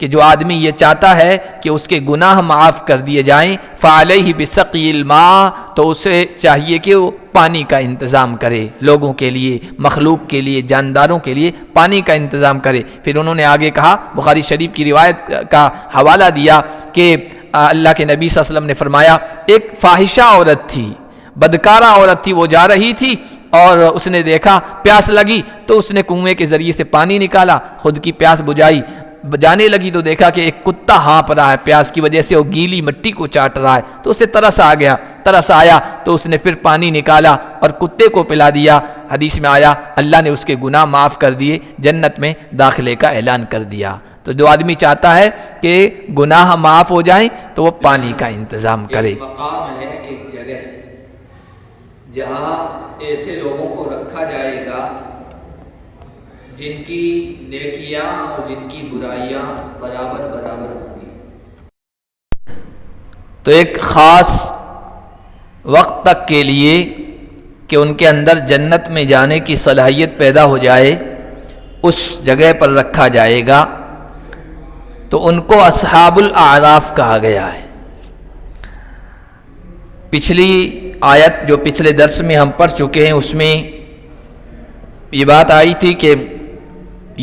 کہ جو آدمی یہ چاہتا ہے کہ اس کے گناہ معاف کر دیے جائیں فعلیہ بسقی الماء، تو اسے چاہیے کہ وہ پانی کا انتظام کرے، لوگوں کے لیے، مخلوق کے لیے، جانداروں کے لیے پانی کا انتظام کرے۔ پھر انہوں نے آگے کہا، بخاری شریف کی روایت کا حوالہ دیا کہ اللہ کے نبی صلی اللہ علیہ وسلم نے فرمایا، ایک فاحشہ عورت تھی، بدکارہ عورت تھی، وہ جا رہی تھی اور اس نے دیکھا پیاس لگی تو اس نے کنویں کے ذریعے سے پانی نکالا، خود کی پیاس بجھائی، جانے لگی تو دیکھا کہ ایک کتا ہانپ رہا ہے پیاس کی وجہ سے، وہ گیلی مٹی کو چاٹ رہا ہے، تو اسے ترس آ گیا، ترس آیا تو اس نے پھر پانی نکالا اور کتے کو پلا دیا۔ حدیث میں آیا اللہ نے اس کے گناہ معاف کر دیے، جنت میں داخلے کا اعلان کر دیا۔ تو جو آدمی چاہتا ہے کہ گناہ معاف ہو جائیں تو وہ پانی کا انتظام کرے۔ ایک مقام ہے، ایک جگہ جہاں ایسے لوگوں کو رکھا جائے گا جن کی نیکیاں اور جن کی برائیاں برابر برابر ہوں گی۔ تو ایک خاص وقت تک کے لیے کہ ان کے اندر جنت میں جانے کی صلاحیت پیدا ہو جائے، اس جگہ پر رکھا جائے گا، تو ان کو اصحاب الاعراف کہا گیا ہے۔ پچھلی آیت جو پچھلے درس میں ہم پڑھ چکے ہیں اس میں یہ بات آئی تھی کہ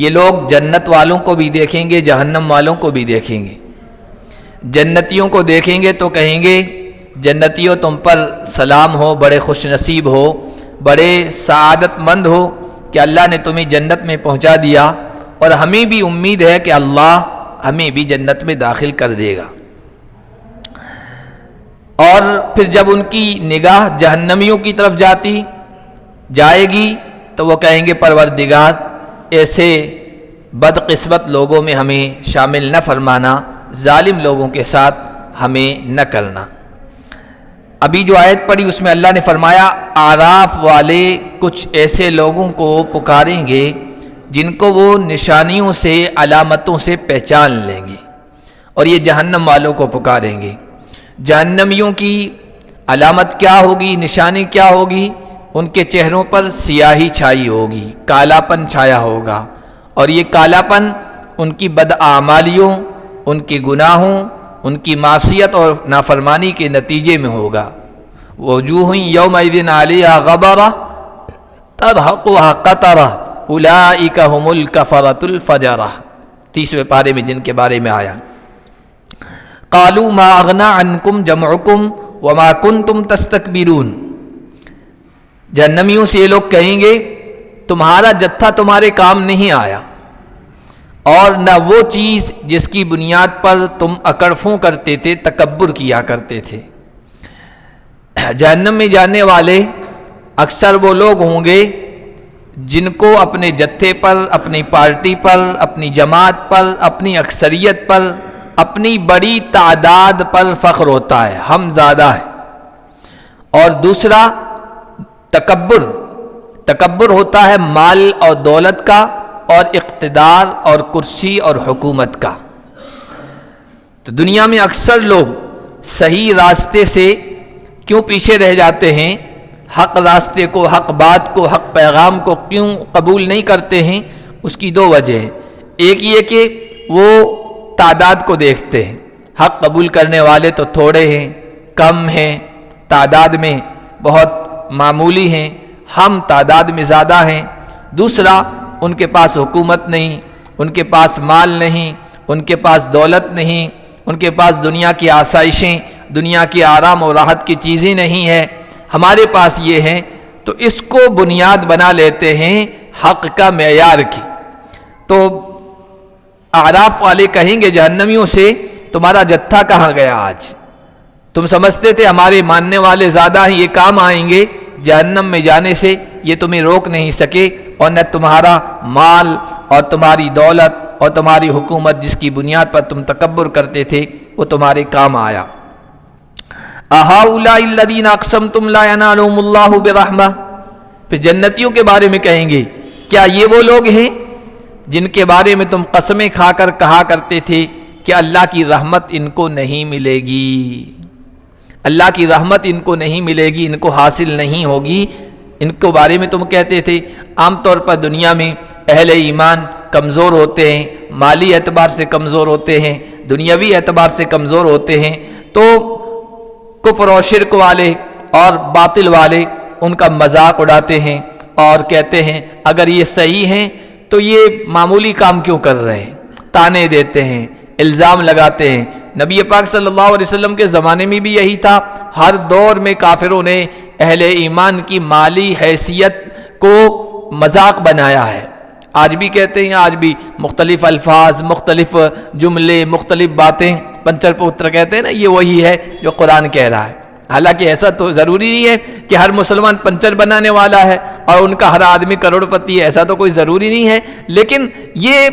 یہ لوگ جنت والوں کو بھی دیکھیں گے، جہنم والوں کو بھی دیکھیں گے۔ جنتیوں کو دیکھیں گے تو کہیں گے جنتیوں تم پر سلام ہو، بڑے خوش نصیب ہو، بڑے سعادت مند ہو کہ اللہ نے تمہیں جنت میں پہنچا دیا، اور ہمیں بھی امید ہے کہ اللہ ہمیں بھی جنت میں داخل کر دے گا۔ اور پھر جب ان کی نگاہ جہنمیوں کی طرف جائے گی تو وہ کہیں گے پروردگار ایسے بدقسمت لوگوں میں ہمیں شامل نہ فرمانا، ظالم لوگوں کے ساتھ ہمیں نہ کرنا۔ ابھی جو آیت پڑھی اس میں اللہ نے فرمایا اعراف والے کچھ ایسے لوگوں کو پکاریں گے جن کو وہ نشانیوں سے، علامتوں سے پہچان لیں گے، اور یہ جہنم والوں کو پکاریں گے۔ جہنمیوں کی علامت کیا ہوگی، نشانی کیا ہوگی؟ ان کے چہروں پر سیاہی چھائی ہوگی، کالا پن چھایا ہوگا، اور یہ کالا پن ان کی بداعمالیوں، ان کے گناہوں، ان کی معصیت اور نافرمانی کے نتیجے میں ہوگا۔ وجوہ یومئذ علیہا غبرہ ترہقها قطرہ اولئک هم الکفرۃ الفجرہ، 30ویں پارے میں جن کے بارے میں آیا۔ قالوا ما اغنى عنکم جمعکم وما کنتم تستکبرون، جہنمیوں سے یہ لوگ کہیں گے تمہارا جتھا تمہارے کام نہیں آیا، اور نہ وہ چیز جس کی بنیاد پر تم اکڑفوں کرتے تھے، تکبر کیا کرتے تھے۔ جہنم میں جانے والے اکثر وہ لوگ ہوں گے جن کو اپنے جتھے پر، اپنی پارٹی پر، اپنی جماعت پر، اپنی اکثریت پر، اپنی بڑی تعداد پر فخر ہوتا ہے، ہم زیادہ ہیں۔ اور دوسرا تکبر ہوتا ہے مال اور دولت کا، اور اقتدار اور کرسی اور حکومت کا۔ تو دنیا میں اکثر لوگ صحیح راستے سے کیوں پیچھے رہ جاتے ہیں، حق راستے کو، حق بات کو، حق پیغام کو کیوں قبول نہیں کرتے ہیں؟ اس کی دو وجہ ہیں۔ ایک یہ کہ وہ تعداد کو دیکھتے ہیں، حق قبول کرنے والے تو تھوڑے ہیں، کم ہیں، تعداد میں بہت معمولی ہیں، ہم تعداد میں زیادہ ہیں۔ دوسرا، ان کے پاس حکومت نہیں، ان کے پاس مال نہیں، ان کے پاس دولت نہیں، ان کے پاس دنیا کی آسائشیں، دنیا کی آرام و راحت کی چیزیں نہیں ہیں، ہمارے پاس یہ ہیں۔ تو اس کو بنیاد بنا لیتے ہیں حق کا معیار کی۔ تو اعراف والے کہیں گے جہنمیوں سے تمہارا جتھا کہاں گیا آج؟ تم سمجھتے تھے ہمارے ماننے والے زیادہ ہیں، یہ کام آئیں گے، جہنم میں جانے سے یہ تمہیں روک نہیں سکے، اور نہ تمہارا مال اور تمہاری دولت اور تمہاری حکومت جس کی بنیاد پر تم تکبر کرتے تھے وہ تمہارے کام آیا۔ اہؤلاء الذین اقسمتم لا ینالهم اللہ برحمہ، پھر جنتیوں کے بارے میں کہیں گے کیا یہ وہ لوگ ہیں جن کے بارے میں تم قسمیں کھا کر کہا کرتے تھے کہ اللہ کی رحمت ان کو نہیں ملے گی، اللہ کی رحمت ان کو نہیں ملے گی، ان کو حاصل نہیں ہوگی، ان کو بارے میں تم کہتے تھے۔ عام طور پر دنیا میں اہل ایمان کمزور ہوتے ہیں، مالی اعتبار سے کمزور ہوتے ہیں، دنیاوی اعتبار سے کمزور ہوتے ہیں، تو کفر و شرک والے اور باطل والے ان کا مذاق اڑاتے ہیں اور کہتے ہیں اگر یہ صحیح ہیں تو یہ معمولی کام کیوں کر رہے ہیں، تانے دیتے ہیں، الزام لگاتے ہیں۔ نبی پاک صلی اللہ علیہ وسلم کے زمانے میں بھی یہی تھا، ہر دور میں کافروں نے اہل ایمان کی مالی حیثیت کو مذاق بنایا ہے، آج بھی کہتے ہیں، آج بھی مختلف الفاظ، مختلف جملے، مختلف باتیں، پنچر پوتر کہتے ہیں نا، یہ وہی ہے جو قرآن کہہ رہا ہے۔ حالانکہ ایسا تو ضروری نہیں ہے کہ ہر مسلمان پنچر بنانے والا ہے اور ان کا ہر آدمی کروڑ پتی ہے، ایسا تو کوئی ضروری نہیں ہے، لیکن یہ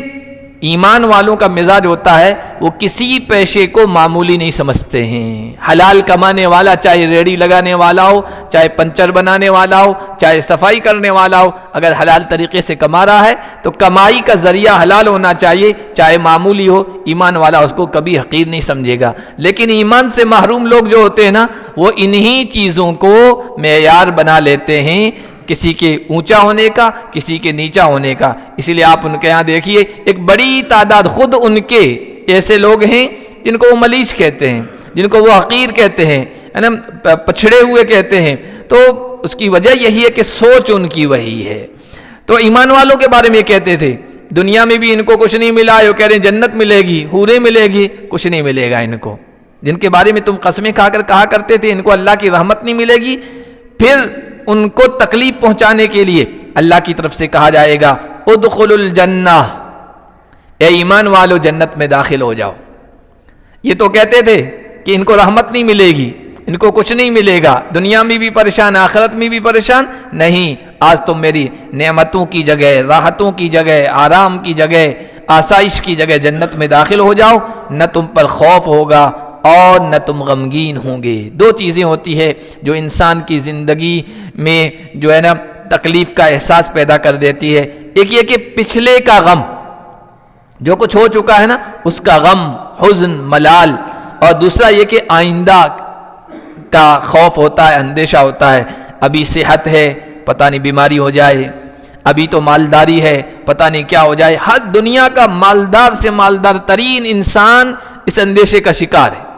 ایمان والوں کا مزاج ہوتا ہے، وہ کسی پیشے کو معمولی نہیں سمجھتے ہیں۔ حلال کمانے والا، چاہے ریڑھی لگانے والا ہو، چاہے پنچر بنانے والا ہو، چاہے صفائی کرنے والا ہو، اگر حلال طریقے سے کما رہا ہے تو کمائی کا ذریعہ حلال ہونا چاہیے، چاہے معمولی ہو۔ ایمان والا اس کو کبھی حقیر نہیں سمجھے گا، لیکن ایمان سے محروم لوگ جو ہوتے ہیں نا، وہ انہی چیزوں کو معیار بنا لیتے ہیں، کسی کے اونچا ہونے کا، کسی کے نیچا ہونے کا۔ اسی لیے آپ ان کے یہاں دیکھیے، ایک بڑی تعداد خود ان کے ایسے لوگ ہیں جن کو وہ ملیش کہتے ہیں، جن کو وہ حقیر کہتے ہیں، پچھڑے ہوئے کہتے ہیں، تو اس کی وجہ یہی ہے کہ سوچ ان کی وہی ہے۔ تو ایمان والوں کے بارے میں کہتے تھے دنیا میں بھی ان کو کچھ نہیں ملا، وہ کہہ رہے ہیں جنت ملے گی، حوریں ملے گی، کچھ نہیں ملے گا ان کو، جن کے بارے میں تم قسمیں کھا کر کہا کرتے تھے ان کو اللہ کی رحمت نہیں ملے گی، پھر ان کو تکلیف پہنچانے کے لیے اللہ کی طرف سے کہا جائے گا ادخلوا الجنہ، اے ایمان والو جنت میں داخل ہو جاؤ۔ یہ تو کہتے تھے کہ ان کو رحمت نہیں ملے گی، ان کو کچھ نہیں ملے گا، دنیا میں بھی پریشان، آخرت میں بھی پریشان، نہیں، آج تم میری نعمتوں کی جگہ، راحتوں کی جگہ، آرام کی جگہ، آسائش کی جگہ جنت میں داخل ہو جاؤ، نہ تم پر خوف ہوگا اور نہ تم غمگین ہوں گے۔ دو چیزیں ہوتی ہے جو انسان کی زندگی میں جو ہے نا تکلیف کا احساس پیدا کر دیتی ہے، ایک یہ کہ پچھلے کا غم، جو کچھ ہو چکا ہے نا اس کا غم، حزن، ملال، اور دوسرا یہ کہ آئندہ کا خوف ہوتا ہے، اندیشہ ہوتا ہے، ابھی صحت ہے پتہ نہیں بیماری ہو جائے، ابھی تو مالداری ہے پتہ نہیں کیا ہو جائے۔ ہر دنیا کا مالدار سے مالدار ترین انسان اس اندیشے کا شکار ہے،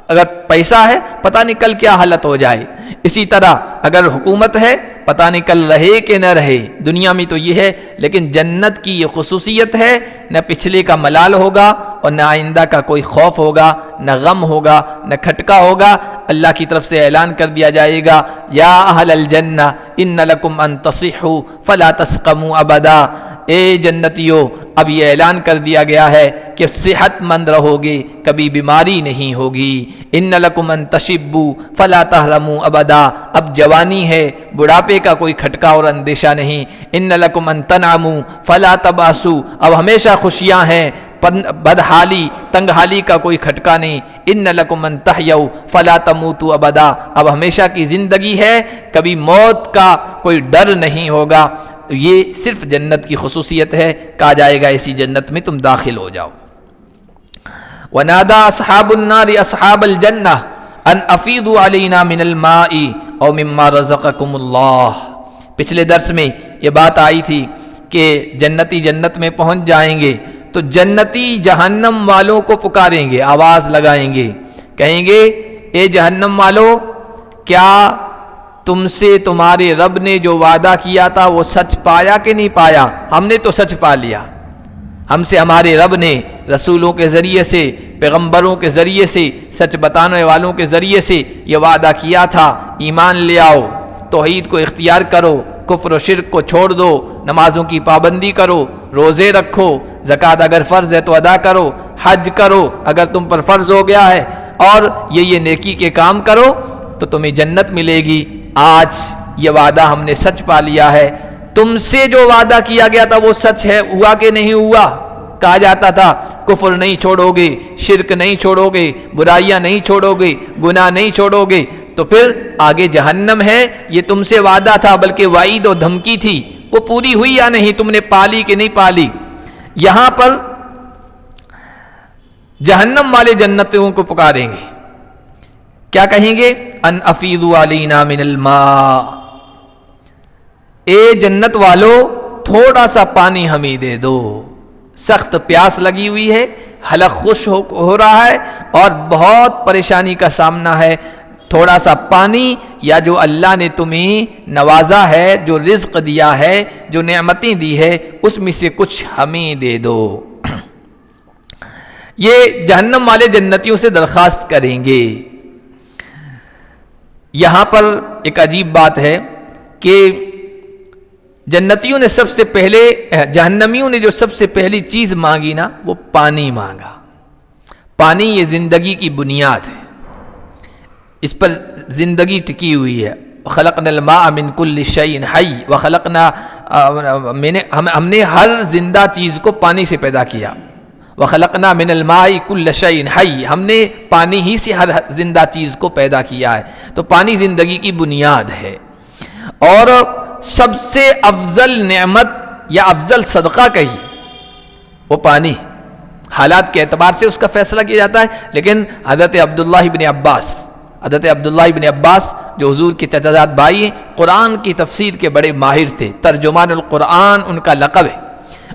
اگر پیسہ ہے پتہ نہیں کل کیا حالت ہو جائے، اسی طرح اگر حکومت ہے پتہ نہیں کل رہے کہ نہ رہے، دنیا میں تو یہ ہے، لیکن جنت کی یہ خصوصیت ہے، نہ پچھلے کا ملال ہوگا اور نہ آئندہ کا کوئی خوف ہوگا، نہ غم ہوگا، نہ کھٹکا ہوگا۔ اللہ کی طرف سے اعلان کر دیا جائے گا یا اہل الجنہ ان لکم ان تصحوا فلا تسقموا ابدا، اے جنتیو اب یہ اعلان کر دیا گیا ہے کہ صحت مند رہو گے، کبھی بیماری نہیں ہوگی۔ ان لکم ان تشبوا فلا تحرموا ابدا، اب جوانی ہے، بڑھاپے کا کوئی کھٹکا اور اندیشہ نہیں۔ ان لکم ان تنعموا فلا تباسوا، اب ہمیشہ خوشیاں ہیں، بدحالی، تنگحالی کا کوئی کھٹکا نہیں۔ ان لکم ان تحیوا فلا تموتوا ابدا، اب ہمیشہ کی زندگی ہے، کبھی موت کا کوئی ڈر نہیں ہوگا۔ یہ صرف جنت کی خصوصیت ہے، کہا جائے گا اسی جنت میں تم داخل ہو جاؤ۔ وَنَادَى أَصْحَابُ النَّارِ أَصْحَابَ الْجَنَّةِ أَنْ أَفِيضُوا عَلَيْنَا مِنَ الْمَاءِ أَوْ مِمَّا رَزَقَكُمُ اللَّهُ۔ پچھلے درس میں یہ بات آئی تھی کہ جنتی جنت میں پہنچ جائیں گے تو جنتی جہنم والوں کو پکاریں گے، آواز لگائیں گے، کہیں گے اے جہنم والو، کیا تم سے تمہارے رب نے جو وعدہ کیا تھا وہ سچ پایا کہ نہیں پایا؟ ہم نے تو سچ پا لیا، ہم سے ہمارے رب نے رسولوں کے ذریعے سے، پیغمبروں کے ذریعے سے، سچ بتانے والوں کے ذریعے سے یہ وعدہ کیا تھا، ایمان لے آؤ، توحید کو اختیار کرو، کفر و شرک کو چھوڑ دو، نمازوں کی پابندی کرو، روزے رکھو، زکوٰۃ اگر فرض ہے تو ادا کرو، حج کرو اگر تم پر فرض ہو گیا ہے، اور یہ نیکی کے کام کرو تو تمہیں جنت ملے گی۔ آج یہ وعدہ ہم نے سچ پا لیا ہے، تم سے جو وعدہ کیا گیا تھا وہ سچ ہے، ہوا کہ نہیں ہوا؟ کہا جاتا تھا کفر نہیں چھوڑو گے، شرک نہیں چھوڑو گے، برائیاں نہیں چھوڑو گے، گناہ نہیں چھوڑو گے تو پھر آگے جہنم ہے، یہ تم سے وعدہ تھا بلکہ وعید و دھمکی تھی، وہ پوری ہوئی یا نہیں، تم نے پالی کہ نہیں پالی؟ یہاں پر جہنم والے جنتوں کو پکاریں گے، کیا کہیں گے؟ ان افیضوا علینا من الماء، اے جنت والو تھوڑا سا پانی ہمیں دے دو۔ سخت پیاس لگی ہوئی ہے، حلق خشک ہو رہا ہے اور بہت پریشانی کا سامنا ہے، تھوڑا سا پانی یا جو اللہ نے تمہیں نوازا ہے، جو رزق دیا ہے، جو نعمتیں دی ہے، اس میں سے کچھ ہمیں دے دو۔ یہ جہنم والے جنتیوں سے درخواست کریں گے۔ یہاں پر ایک عجیب بات ہے کہ جنتیوں نے سب سے پہلے، جہنمیوں نے جو سب سے پہلی چیز مانگی نا، وہ پانی مانگا۔ پانی یہ زندگی کی بنیاد ہے، اس پر زندگی ٹکی ہوئی ہے۔ خلقنا الماء من کل شیء حی وخلقنا، ہم نے ہر زندہ چیز کو پانی سے پیدا کیا۔ وخلقنا من الماء کل شیء حی، ہم نے پانی ہی سے ہر زندہ چیز کو پیدا کیا ہے۔ تو پانی زندگی کی بنیاد ہے، اور سب سے افضل نعمت یا افضل صدقہ کہی وہ پانی۔ حالات کے اعتبار سے اس کا فیصلہ کیا جاتا ہے، لیکن حضرت عبداللہ ابن عباس جو حضور کے چچا زاد بھائی ہیں، قرآن کی تفسیر کے بڑے ماہر تھے، ترجمان القرآن ان کا لقب ہے۔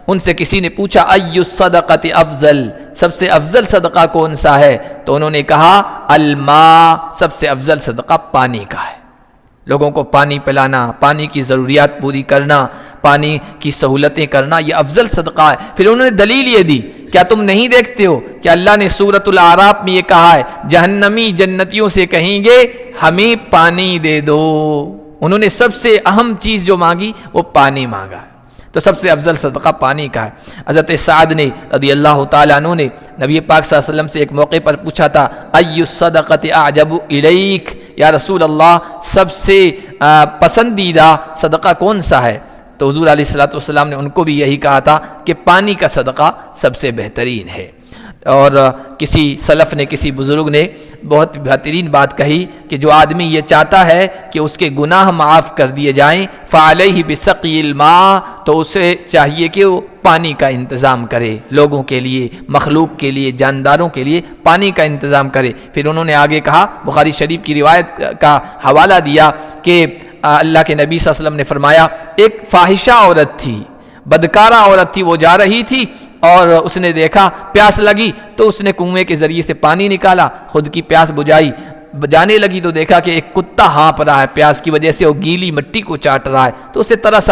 ان سے کسی نے پوچھا ای الصدقۃ افضل، سب سے افضل صدقہ کون سا ہے؟ تو انہوں نے کہا الماء، سب سے افضل صدقہ پانی کا ہے۔ لوگوں کو پانی پلانا، پانی کی ضروریات پوری کرنا، پانی کی سہولتیں کرنا، یہ افضل صدقہ ہے۔ پھر انہوں نے دلیل یہ دی، کیا تم نہیں دیکھتے ہو کہ اللہ نے سورۃ الاعراف میں یہ کہا ہے، جہنمی جنتیوں سے کہیں گے ہمیں پانی دے دو۔ انہوں نے سب سے اہم چیز جو مانگی وہ پانی مانگا ہے، تو سب سے افضل صدقہ پانی کا ہے۔ حضرت سعد نے رضی اللہ تعالیٰ عنہ نے نبی پاک صلی اللہ علیہ وسلم سے ایک موقع پر پوچھا تھا ای الصدقۃ اعجب الیک، یا رسول اللہ سب سے پسندیدہ صدقہ کون سا ہے؟ تو حضور علیہ الصلوۃ والسلام نے ان کو بھی یہی کہا تھا کہ پانی کا صدقہ سب سے بہترین ہے۔ اور کسی سلف نے، کسی بزرگ نے بہت بہترین بات کہی کہ جو آدمی یہ چاہتا ہے کہ اس کے گناہ معاف کر دیے جائیں فعلیہ بسقی الماء، تو اسے چاہیے کہ وہ پانی کا انتظام کرے، لوگوں کے لیے، مخلوق کے لیے، جانداروں کے لیے پانی کا انتظام کرے۔ پھر انہوں نے آگے کہا، بخاری شریف کی روایت کا حوالہ دیا کہ اللہ کے نبی صلی اللہ علیہ وسلم نے فرمایا، ایک فاحشہ عورت تھی، بدکارہ عورت تھی، وہ جا رہی تھی اور اس نے دیکھا پیاس لگی تو اس نے کنویں کے ذریعے سے پانی نکالا، خود کی پیاس بجھائی، جانے لگی تو دیکھا کہ ایک کتا ہانپ رہا ہے، پیاس کی وجہ سے وہ گیلی مٹی کو چاٹ رہا ہے، تو اسے ترس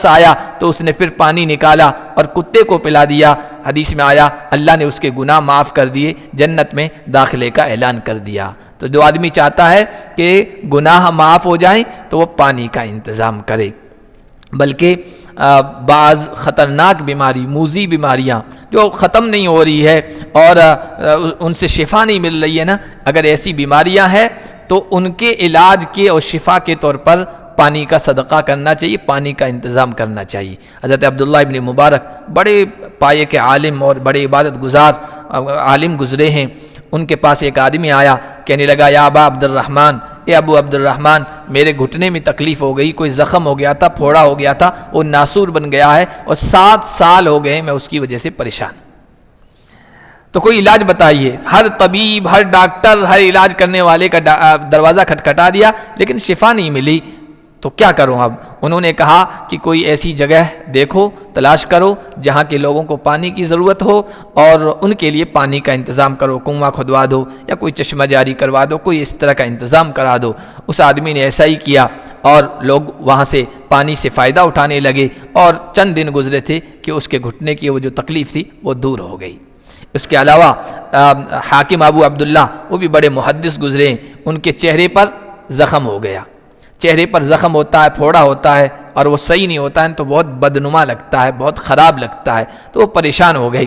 آیا تو اس نے پھر پانی نکالا اور کتے کو پلا دیا۔ حدیث میں آیا اللہ نے اس کے گناہ معاف کر دیے، جنت میں داخلے کا اعلان کر دیا۔ تو جو آدمی چاہتا ہے کہ گناہ معاف ہو جائیں تو وہ پانی کا انتظام کرے۔ بلکہ بعض خطرناک بیماری، موذی بیماریاں جو ختم نہیں ہو رہی ہے اور ان سے شفا نہیں مل رہی ہے نا، اگر ایسی بیماریاں ہیں تو ان کے علاج کے اور شفا کے طور پر پانی کا صدقہ کرنا چاہیے، پانی کا انتظام کرنا چاہیے۔ حضرت عبداللہ ابن مبارک بڑے پائے کے عالم اور بڑے عبادت گزار عالم گزرے ہیں، ان کے پاس ایک آدمی آیا، کہنے لگا یا ابا عبد الرحمن، اے ابو عبد الرحمن، میرے گھٹنے میں تکلیف ہو گئی، کوئی زخم ہو گیا تھا، پھوڑا ہو گیا تھا، وہ ناسور بن گیا ہے اور 7 سال ہو گئے میں اس کی وجہ سے پریشان، تو کوئی علاج بتائیے۔ ہر طبیب، ہر ڈاکٹر، ہر علاج کرنے والے کا دروازہ کھٹکھٹا دیا لیکن شفا نہیں ملی، تو کیا کروں اب؟ انہوں نے کہا کہ کوئی ایسی جگہ دیکھو، تلاش کرو جہاں کے لوگوں کو پانی کی ضرورت ہو اور ان کے لیے پانی کا انتظام کرو، کنواں کھدوا دو یا کوئی چشمہ جاری کروا دو، کوئی اس طرح کا انتظام کرا دو۔ اس آدمی نے ایسا ہی کیا اور لوگ وہاں سے پانی سے فائدہ اٹھانے لگے، اور چند دن گزرے تھے کہ اس کے گھٹنے کی وہ جو تکلیف تھی وہ دور ہو گئی۔ اس کے علاوہ حاکم ابو عبداللہ، وہ بھی بڑے محدث گزرے ہیں، ان کے چہرے پر زخم ہو گیا۔ چہرے پر زخم ہوتا ہے، پھوڑا ہوتا ہے اور وہ صحیح نہیں ہوتا ہے تو بہت بدنما لگتا ہے، بہت خراب لگتا ہے، تو وہ پریشان ہو گئی۔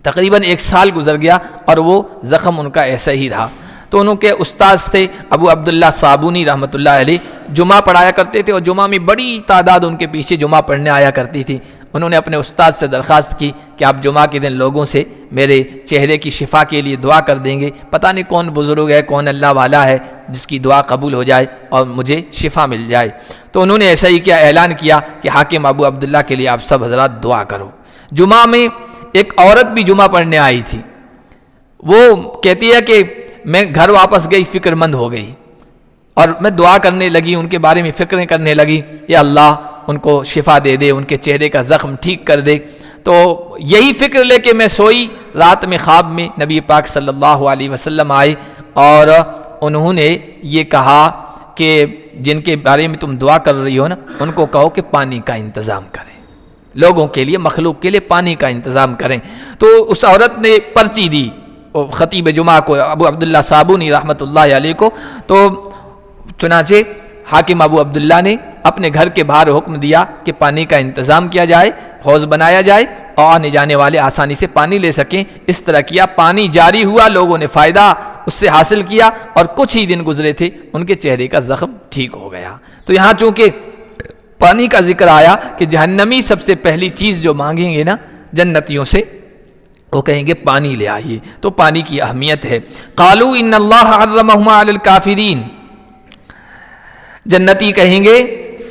تقریباً 1 سال گزر گیا اور وہ زخم ان کا ایسا ہی رہا۔ تو انہوں کے استاذ تھے ابو عبداللہ صابونی رحمۃ اللہ علیہ، جمعہ پڑھایا کرتے تھے اور جمعہ میں بڑی تعداد ان کے پیچھے جمعہ پڑھنے آیا کرتی تھی۔ انہوں نے اپنے استاد سے درخواست کی کہ آپ جمعہ کے دن لوگوں سے میرے چہرے کی شفا کے لیے دعا کر دیں گے، پتہ نہیں کون بزرگ ہے، کون اللہ والا ہے جس کی دعا قبول ہو جائے اور مجھے شفا مل جائے۔ تو انہوں نے ایسا ہی کیا، اعلان کیا کہ حاکم ابو عبداللہ کے لیے آپ سب حضرات دعا کرو۔ جمعہ میں ایک عورت بھی جمعہ پڑھنے آئی تھی، وہ کہتی ہے کہ میں گھر واپس گئی، فکر مند ہو گئی اور میں دعا کرنے لگی، ان کے بارے میں فکریں کرنے لگی، یا اللہ ان کو شفا دے دے، ان کے چہرے کا زخم ٹھیک کر دے۔ تو یہی فکر لے کے میں سوئی، رات میں خواب میں نبی پاک صلی اللہ علیہ وسلم آئے اور انہوں نے یہ کہا کہ جن کے بارے میں تم دعا کر رہی ہو نا، ان کو کہو کہ پانی کا انتظام کریں، لوگوں کے لیے، مخلوق کے لیے پانی کا انتظام کریں۔ تو اس عورت نے پرچی دی خطیب جمعہ کو، ابو عبداللہ صابونی رحمۃ اللہ علیہ کو، تو چنانچہ حاکم ابو عبداللہ نے اپنے گھر کے باہر حکم دیا کہ پانی کا انتظام کیا جائے، حوض بنایا جائے اور آنے جانے والے آسانی سے پانی لے سکیں۔ اس طرح کیا، پانی جاری ہوا، لوگوں نے فائدہ اس سے حاصل کیا، اور کچھ ہی دن گزرے تھے ان کے چہرے کا زخم ٹھیک ہو گیا۔ تو یہاں چونکہ پانی کا ذکر آیا کہ جہنمی سب سے پہلی چیز جو مانگیں گے نا جنتیوں سے، وہ کہیں گے پانی لے آئیے، تو پانی کی اہمیت ہے۔ قالوا ان اللہ حرمہما علی الکافرین، جنتی کہیں گے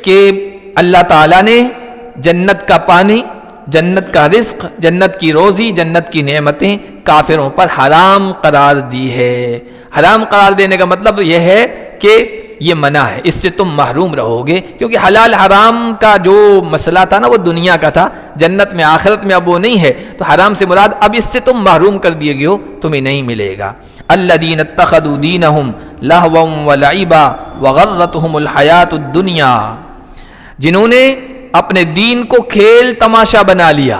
کہ اللہ تعالیٰ نے جنت کا پانی، جنت کا رزق، جنت کی روزی، جنت کی نعمتیں کافروں پر حرام قرار دی ہے۔ حرام قرار دینے کا مطلب یہ ہے کہ یہ منع ہے، اس سے تم محروم رہو گے، کیونکہ حلال حرام کا جو مسئلہ تھا نا وہ دنیا کا تھا، جنت میں آخرت میں اب وہ نہیں ہے، تو حرام سے مراد اب اس سے تم محروم کر دیے گئے ہو، تمہیں نہیں ملے گا۔ الذین اتخذوا دینہم لہوا ولعبا وغرتہم الحیات الدنیا، جنہوں نے اپنے دین کو کھیل تماشا بنا لیا۔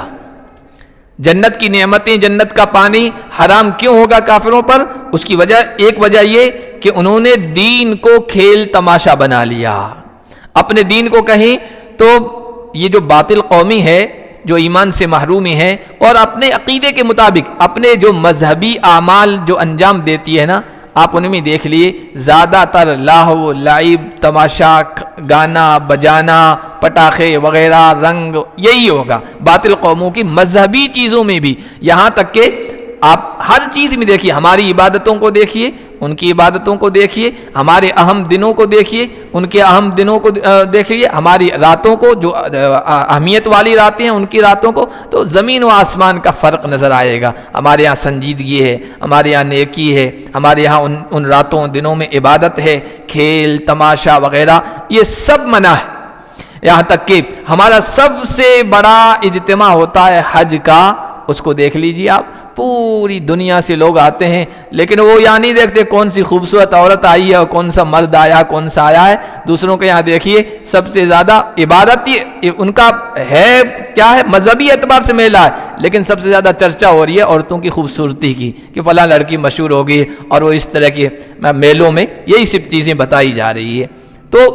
جنت کی نعمتیں، جنت کا پانی حرام کیوں ہوگا کافروں پر؟ اس کی وجہ، ایک وجہ یہ کہ انہوں نے دین کو کھیل تماشا بنا لیا۔ اپنے دین کو کہیں تو یہ جو باطل قومی ہے، جو ایمان سے محرومی ہے اور اپنے عقیدے کے مطابق اپنے جو مذہبی اعمال جو انجام دیتی ہے نا، آپ ان میں دیکھ لیے زیادہ تر لاہو لعب، تماشا، گانا بجانا، پٹاخے وغیرہ، رنگ، یہی ہوگا باطل قوموں کی مذہبی چیزوں میں بھی۔ یہاں تک کہ آپ ہر چیز میں دیکھیے، ہماری عبادتوں کو دیکھیے، ان کی عبادتوں کو دیکھیے، ہمارے اہم دنوں کو دیکھیے، ان کے اہم دنوں کو دیکھیے، ہماری راتوں کو جو اہمیت والی راتیں ہیں ان کی راتوں کو، تو زمین و آسمان کا فرق نظر آئے گا۔ ہمارے یہاں سنجیدگی ہے، ہمارے یہاں نیکی ہے، ہمارے یہاں ان راتوں دنوں میں عبادت ہے، کھیل تماشا وغیرہ یہ سب منع ہے۔ یہاں تک کہ ہمارا سب سے بڑا اجتماع ہوتا ہے حج کا، اس کو دیکھ لیجیے آپ، پوری دنیا سے لوگ آتے ہیں، لیکن وہ یہاں نہیں دیکھتے کون سی خوبصورت عورت آئی ہے اور کون سا مرد آیا، کون سا آیا ہے۔ دوسروں کے یہاں دیکھیے سب سے زیادہ عبادت ان کا ہے، کیا ہے، مذہبی اعتبار سے میلہ ہے، لیکن سب سے زیادہ چرچا ہو رہی ہے عورتوں کی خوبصورتی کی، کہ فلاں لڑکی مشہور ہوگی، اور وہ اس طرح کے میلوں میں یہی سب چیزیں بتائی جا رہی ہے۔ تو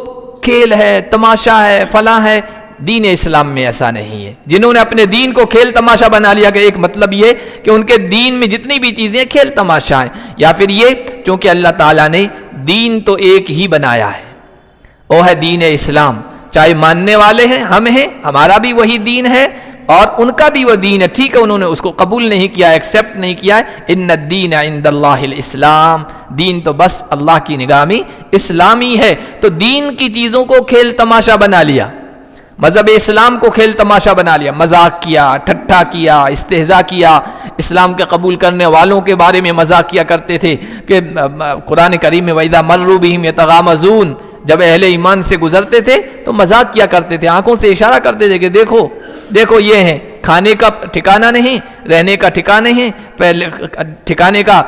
کھیل ہے، تماشا ہے، فلاں ہے، دین اسلام میں ایسا نہیں ہے۔ جنہوں نے اپنے دین کو کھیل تماشا بنا لیا، کہ ایک مطلب یہ کہ ان کے دین میں جتنی بھی چیزیں کھیل تماشا ہیں، یا پھر یہ چونکہ اللہ تعالیٰ نے دین تو ایک ہی بنایا ہے، وہ ہے دین اسلام، چاہے ماننے والے ہیں ہم ہیں، ہمارا بھی وہی دین ہے اور ان کا بھی وہ دین ہے، ٹھیک ہے، انہوں نے اس کو قبول نہیں کیا، ایکسیپٹ نہیں کیا ہے۔ ان الدین عند اللہ الاسلام، دین تو بس اللہ کی نگاہ میں اسلامی ہے۔ تو دین کی چیزوں کو کھیل تماشا بنا لیا، مذہب اسلام کو کھیل تماشا بنا لیا، مذاق کیا، ٹھٹھا کیا، استہزاء کیا، اسلام کے قبول کرنے والوں کے بارے میں مذاق کیا کرتے تھے، کہ قرآن کریم میں وَإِذَا مَرُّوا بِهِمْ يَتَغَامَزُونَ، جب اہل ایمان سے گزرتے تھے تو مذاق کیا کرتے تھے، آنکھوں سے اشارہ کرتے تھے کہ دیکھو دیکھو یہ ہیں، کھانے کا ٹھکانہ نہیں، رہنے کا ٹھکانہ نہیں، پہلے ٹھکانے کا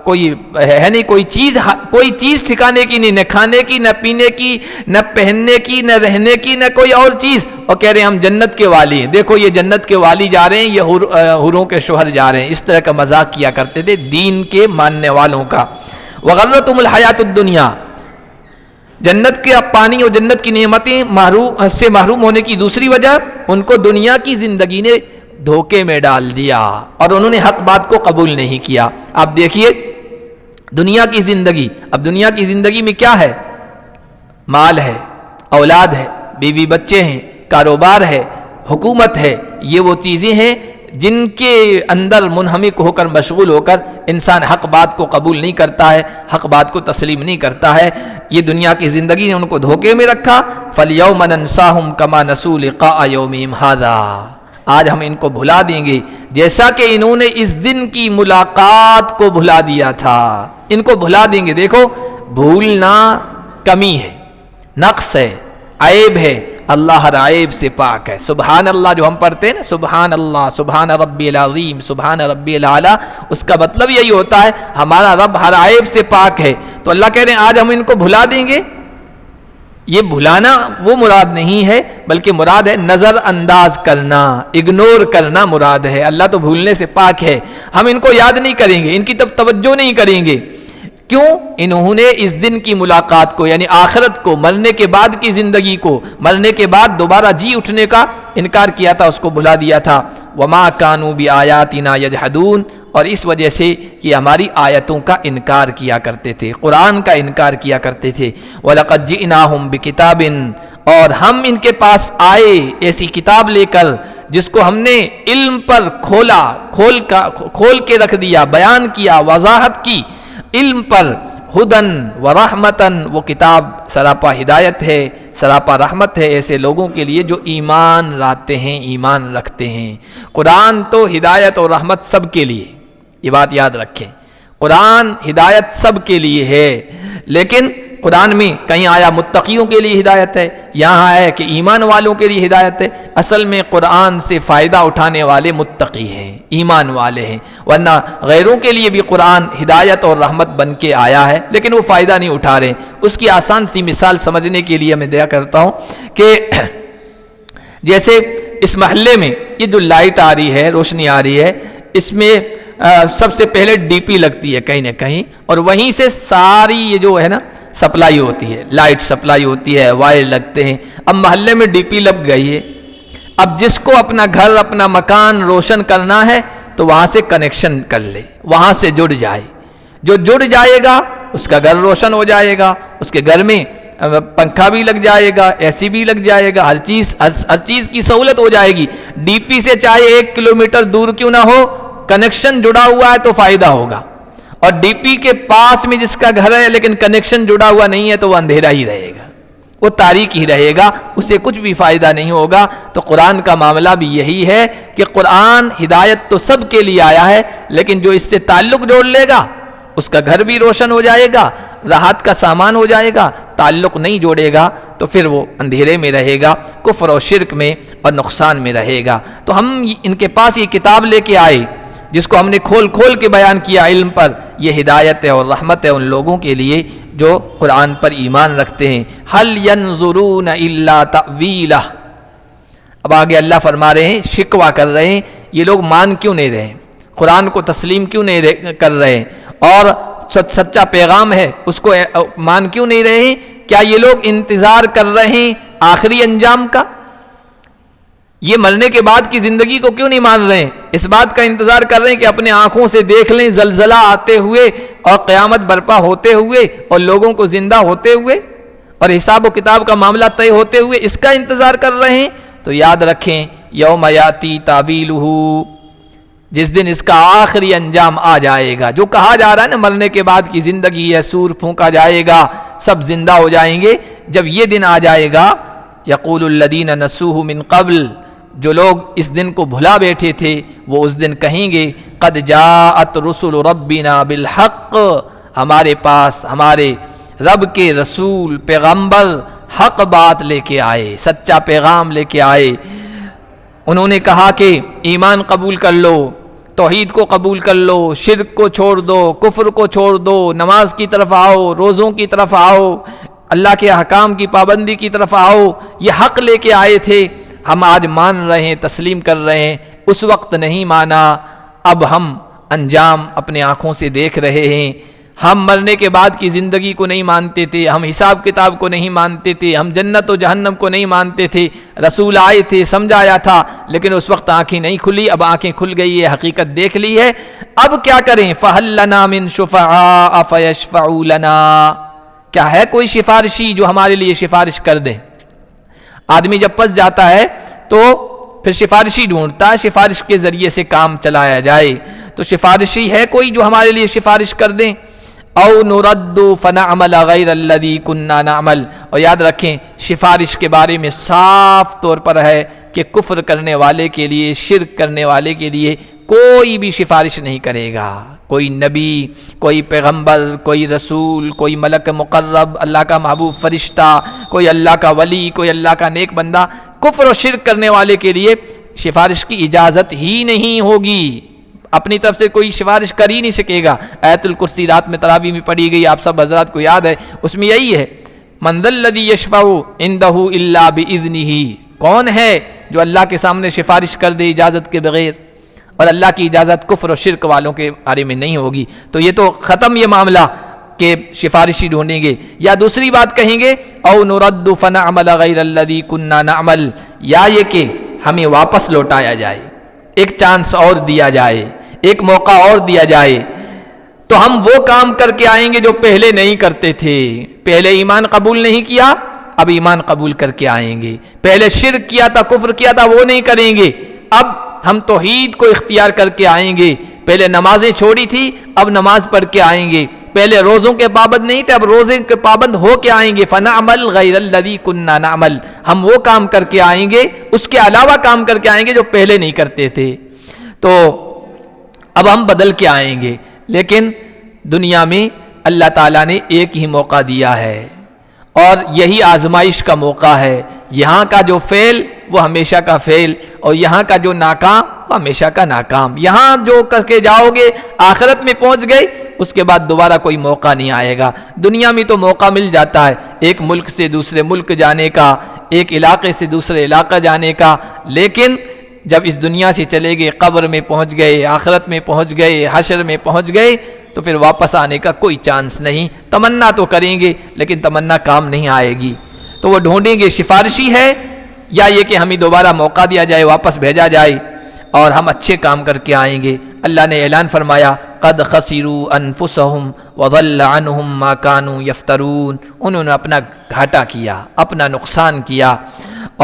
کوئی ہے نہیں، کوئی چیز ٹھکانے کی نہیں، نہ کھانے کی، نہ پینے کی، نہ پہننے کی، نہ رہنے کی، نہ کوئی اور چیز، اور کہہ رہے ہیں ہم جنت کے والی ہیں، دیکھو یہ جنت کے والی جا رہے ہیں، یہ حوروں کے شوہر جا رہے ہیں۔ اس طرح کا مذاق کیا کرتے تھے دین کے ماننے والوں کا۔ وغرتہم الحیات الدنیا، جنت کے پانی اور جنت کی نعمتیں سے محروم ہونے کی دوسری وجہ، ان کو دنیا کی زندگی نے دھوکے میں ڈال دیا اور انہوں نے حق بات کو قبول نہیں کیا۔ آپ دیکھیے دنیا کی زندگی، اب دنیا کی زندگی میں کیا ہے؟ مال ہے، اولاد ہے، بیوی بچے ہیں، کاروبار ہے، حکومت ہے، یہ وہ چیزیں ہیں جن کے اندر منہمک ہو کر، مشغول ہو کر انسان حق بات کو قبول نہیں کرتا ہے، حق بات کو تسلیم نہیں کرتا ہے۔ یہ دنیا کی زندگی نے ان کو دھوکے میں رکھا۔ فَالْيَوْمَ نَنْسَاهُمْ كَمَا نَسُوا لِقَاءَ يَوْمِهِمْ هَذَا، آج ہم ان کو بھلا دیں گے جیسا کہ انہوں نے اس دن کی ملاقات کو بھلا دیا تھا، ان کو بھلا دیں گے۔ دیکھو بھولنا کمی ہے، نقص ہے، عیب ہے، اللہ ہر عیب سے پاک ہے۔ سبحان اللہ جو ہم پڑھتے ہیں نا، سبحان اللہ، سبحان ربی العظیم، سبحان ربی الاعلیٰ، اس کا مطلب یہی ہوتا ہے ہمارا رب ہر عیب سے پاک ہے۔ تو اللہ کہہ رہے ہیں آج ہم ان کو بھلا دیں گے۔ یہ بھلانا وہ مراد نہیں ہے، بلکہ مراد ہے نظر انداز کرنا، اگنور کرنا مراد ہے۔ اللہ تو بھولنے سے پاک ہے، ہم ان کو یاد نہیں کریں گے، ان کی طرف توجہ نہیں کریں گے۔ کیوں؟ انہوں نے اس دن کی ملاقات کو، یعنی آخرت کو، مرنے کے بعد کی زندگی کو، مرنے کے بعد دوبارہ جی اٹھنے کا انکار کیا تھا، اس کو بھلا دیا تھا۔ وما كانوا بآياتنا يجحدون، اور اس وجہ سے کہ ہماری آیتوں کا انکار کیا کرتے تھے، قرآن کا انکار کیا کرتے تھے۔ وَلَقَدْ جِئْنَاهُمْ بِكِتَابٍ، اور ہم ان کے پاس آئے ایسی کتاب لے کر جس کو ہم نے علم پر کھول کے رکھ دیا، بیان کیا، وضاحت کی علم پر۔ ہدن و رحمتن، وہ کتاب سراپا ہدایت ہے، سراپا رحمت ہے ایسے لوگوں کے لیے جو ایمان لاتے ہیں، ایمان رکھتے ہیں۔ قرآن تو ہدایت اور رحمت سب کے لیے، یہ بات یاد رکھیں، قرآن ہدایت سب کے لیے ہے، لیکن قرآن میں کہیں آیا متقیوں کے لیے ہدایت ہے، یہاں ہے کہ ایمان والوں کے لیے ہدایت ہے۔ اصل میں قرآن سے فائدہ اٹھانے والے متقی ہیں، ایمان والے ہیں، ورنہ غیروں کے لیے بھی قرآن ہدایت اور رحمت بن کے آیا ہے، لیکن وہ فائدہ نہیں اٹھا رہے۔ اس کی آسان سی مثال سمجھنے کے لیے میں دیا کرتا ہوں کہ جیسے اس محلے میں یہ جو لائٹ آ رہی ہے، روشنی آ رہی ہے، اس میں سب سے پہلے ڈی پی لگتی ہے کہیں نہ کہیں، اور وہیں سے ساری یہ جو ہے نا سپلائی ہوتی ہے، لائٹ سپلائی ہوتی ہے، وائر لگتے ہیں۔ اب محلے میں ڈی پی لگ گئی ہے، اب جس کو اپنا گھر، اپنا مکان روشن کرنا ہے تو وہاں سے کنیکشن کر لے، وہاں سے جڑ جائے، جو جڑ جائے گا اس کا گھر روشن ہو جائے گا، اس کے گھر میں پنکھا بھی لگ جائے گا، اے سی بھی لگ جائے گا، ہر چیز کی سہولت ہو جائے گی۔ ڈی پی سے چاہے 1 کلومیٹر دور کیوں نہ ہو، کنیکشن جڑا ہوا ہے تو فائدہ ہوگا، اور ڈی پی کے پاس میں جس کا گھر ہے لیکن کنیکشن جڑا ہوا نہیں ہے تو وہ اندھیرا ہی رہے گا، وہ تاریک ہی رہے گا، اسے کچھ بھی فائدہ نہیں ہوگا۔ تو قرآن کا معاملہ بھی یہی ہے کہ قرآن ہدایت تو سب کے لیے آیا ہے، لیکن جو اس سے تعلق جوڑ لے گا اس کا گھر بھی روشن ہو جائے گا، راحت کا سامان ہو جائے گا۔ تعلق نہیں جوڑے گا تو پھر وہ اندھیرے میں رہے گا، کفر و شرک میں اور نقصان میں رہے گا۔ تو ہم ان کے پاس یہ کتاب لے کے آئے جس کو ہم نے کھول کے بیان کیا علم پر، یہ ہدایت ہے اور رحمت ہے ان لوگوں کے لیے جو قرآن پر ایمان رکھتے ہیں۔ هل ينظرون الا تأویلہ، اب آگے اللہ فرما رہے ہیں، شکوہ کر رہے ہیں یہ لوگ مان کیوں نہیں رہے، قرآن کو تسلیم کیوں نہیں کر رہے، اور سچا پیغام ہے اس کو مان کیوں نہیں رہے ہیں؟ کیا یہ لوگ انتظار کر رہے ہیں آخری انجام کا؟ یہ مرنے کے بعد کی زندگی کو کیوں نہیں مان رہے ہیں؟ اس بات کا انتظار کر رہے ہیں کہ اپنے آنکھوں سے دیکھ لیں زلزلہ آتے ہوئے اور قیامت برپا ہوتے ہوئے اور لوگوں کو زندہ ہوتے ہوئے اور حساب و کتاب کا معاملہ طے ہوتے ہوئے، اس کا انتظار کر رہے ہیں؟ تو یاد رکھیں، یوم یاتی تاویلہ، جس دن اس کا آخری انجام آ جائے گا، جو کہا جا رہا ہے نا مرنے کے بعد کی زندگی ہے، سور پھونکا جائے گا، سب زندہ ہو جائیں گے، جب یہ دن آ جائے گا، یقول الذین نسوہ من قبل، جو لوگ اس دن کو بھلا بیٹھے تھے وہ اس دن کہیں گے قد جاءت رسل ربنا بالحق، ہمارے پاس ہمارے رب کے رسول پیغمبر حق بات لے کے آئے، سچا پیغام لے کے آئے۔ انہوں نے کہا کہ ایمان قبول کر لو، توحید کو قبول کر لو، شرک کو چھوڑ دو، کفر کو چھوڑ دو، نماز کی طرف آؤ، روزوں کی طرف آؤ، اللہ کے احکام کی پابندی کی طرف آؤ، یہ حق لے کے آئے تھے، ہم آج مان رہے ہیں، تسلیم کر رہے ہیں۔ اس وقت نہیں مانا، اب ہم انجام اپنے آنکھوں سے دیکھ رہے ہیں۔ ہم مرنے کے بعد کی زندگی کو نہیں مانتے تھے، ہم حساب کتاب کو نہیں مانتے تھے، ہم جنت و جہنم کو نہیں مانتے تھے، رسول آئے تھے، سمجھایا تھا، لیکن اس وقت آنکھیں نہیں کھلی، اب آنکھیں کھل گئی ہے، حقیقت دیکھ لی ہے۔ اب کیا کریں؟ فَهَلْ لَنَا مِن شُفَعَاءَ فَيَشْفَعُوا لَنَا، کیا ہے کوئی سفارشی جو ہمارے لیے سفارش کر دے؟ آدمی جب پس جاتا ہے تو پھر سفارشی ڈھونڈتا ہے، سفارش کے ذریعے سے کام چلایا جائے، تو سفارشی ہے کوئی جو ہمارے لیے سفارش کر دیں؟ او نرد فنعمل غیر الذی کننا نعمل، اور یاد رکھیں سفارش کے بارے میں صاف طور پر ہے کہ کفر کرنے والے کے لیے، شرک کرنے والے کے لیے کوئی بھی سفارش نہیں کرے گا. کوئی نبی، کوئی پیغمبر، کوئی رسول، کوئی ملک مقرب، اللہ کا محبوب فرشتہ، کوئی اللہ کا ولی، کوئی اللہ کا نیک بندہ کفر و شرک کرنے والے کے لیے سفارش کی اجازت ہی نہیں ہوگی. اپنی طرف سے کوئی سفارش کر ہی نہیں سکے گا. آیت الکرسی رات میں تراویح میں پڑھی گئی، آپ سب حضرات کو یاد ہے، اس میں یہی ہے من ذا الذی یشفع عندہ الا باذنہ. کون ہے جو اللہ کے سامنے سفارش کر دے اجازت کے بغیر؟ اور اللہ کی اجازت کفر و شرک والوں کے بارے میں نہیں ہوگی. تو یہ تو ختم یہ معاملہ کہ سفارشی ڈھونڈیں گے. یا دوسری بات کہیں گے او نرد فنعمل غیر الذی کنا نعمل، یا یہ کہ ہمیں واپس لوٹایا جائے، ایک چانس اور دیا جائے، ایک موقع اور دیا جائے، تو ہم وہ کام کر کے آئیں گے جو پہلے نہیں کرتے تھے. پہلے ایمان قبول نہیں کیا، اب ایمان قبول کر کے آئیں گے. پہلے شرک کیا تھا، کفر کیا تھا، وہ نہیں کریں گے. اب ہم توحید کو اختیار کر کے آئیں گے. پہلے نمازیں چھوڑی تھی، اب نماز پڑھ کے آئیں گے. پہلے روزوں کے پابند نہیں تھے، اب روزے کے پابند ہو کے آئیں گے. فنعمل غیر الذی کنا نعمل، ہم وہ کام کر کے آئیں گے، اس کے علاوہ کام کر کے آئیں گے جو پہلے نہیں کرتے تھے. تو اب ہم بدل کے آئیں گے. لیکن دنیا میں اللہ تعالیٰ نے ایک ہی موقع دیا ہے اور یہی آزمائش کا موقع ہے. یہاں کا جو فعل وہ ہمیشہ کا فعل، اور یہاں کا جو ناکام وہ ہمیشہ کا ناکام. یہاں جو کر کے جاؤ گے آخرت میں پہنچ گئے، اس کے بعد دوبارہ کوئی موقع نہیں آئے گا. دنیا میں تو موقع مل جاتا ہے ایک ملک سے دوسرے ملک جانے کا، ایک علاقے سے دوسرے علاقہ جانے کا. لیکن جب اس دنیا سے چلے گئے، قبر میں پہنچ گئے، آخرت میں پہنچ گئے، حشر میں پہنچ گئے، تو پھر واپس آنے کا کوئی چانس نہیں. تمنا تو کریں گے لیکن تمنا کام نہیں آئے گی. تو وہ ڈھونڈیں گے سفارشی ہے یا یہ کہ ہمیں دوبارہ موقع دیا جائے، واپس بھیجا جائے اور ہم اچھے کام کر کے آئیں گے. اللہ نے اعلان فرمایا قد خسروا انفسهم وضل عنهم ما كانوا يفترون. انہوں نے اپنا گھاٹا کیا، اپنا نقصان کیا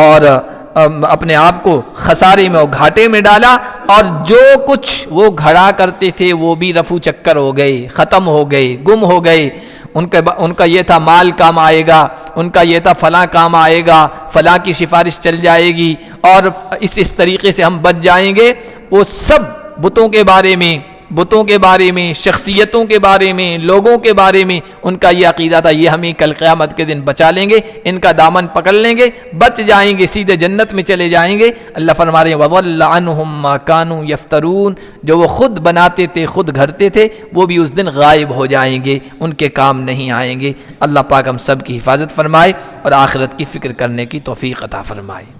اور اپنے آپ کو خسارے میں اور گھاٹے میں ڈالا، اور جو کچھ وہ گھڑا کرتے تھے وہ بھی رفو چکر ہو گئے، ختم ہو گئے، گم ہو گئے. ان کا یہ تھا مال کام آئے گا، ان کا یہ تھا فلاں کام آئے گا، فلاں کی سفارش چل جائے گی اور اس طریقے سے ہم بچ جائیں گے. وہ سب بتوں کے بارے میں، شخصیتوں کے بارے میں، لوگوں کے بارے میں ان کا یہ عقیدہ تھا یہ ہمیں کل قیامت کے دن بچا لیں گے، ان کا دامن پکڑ لیں گے، بچ جائیں گے، سیدھے جنت میں چلے جائیں گے. اللہ فرما رہے ہیں وَضَلَّ عَنْهُمْ مَا كَانُوا يَفْتَرُونَ. جو وہ خود بناتے تھے، خود گھڑتے تھے، وہ بھی اس دن غائب ہو جائیں گے، ان کے کام نہیں آئیں گے. اللہ پاک ہم سب کی حفاظت فرمائے اور آخرت کی فکر کرنے کی توفیق عطا فرمائے.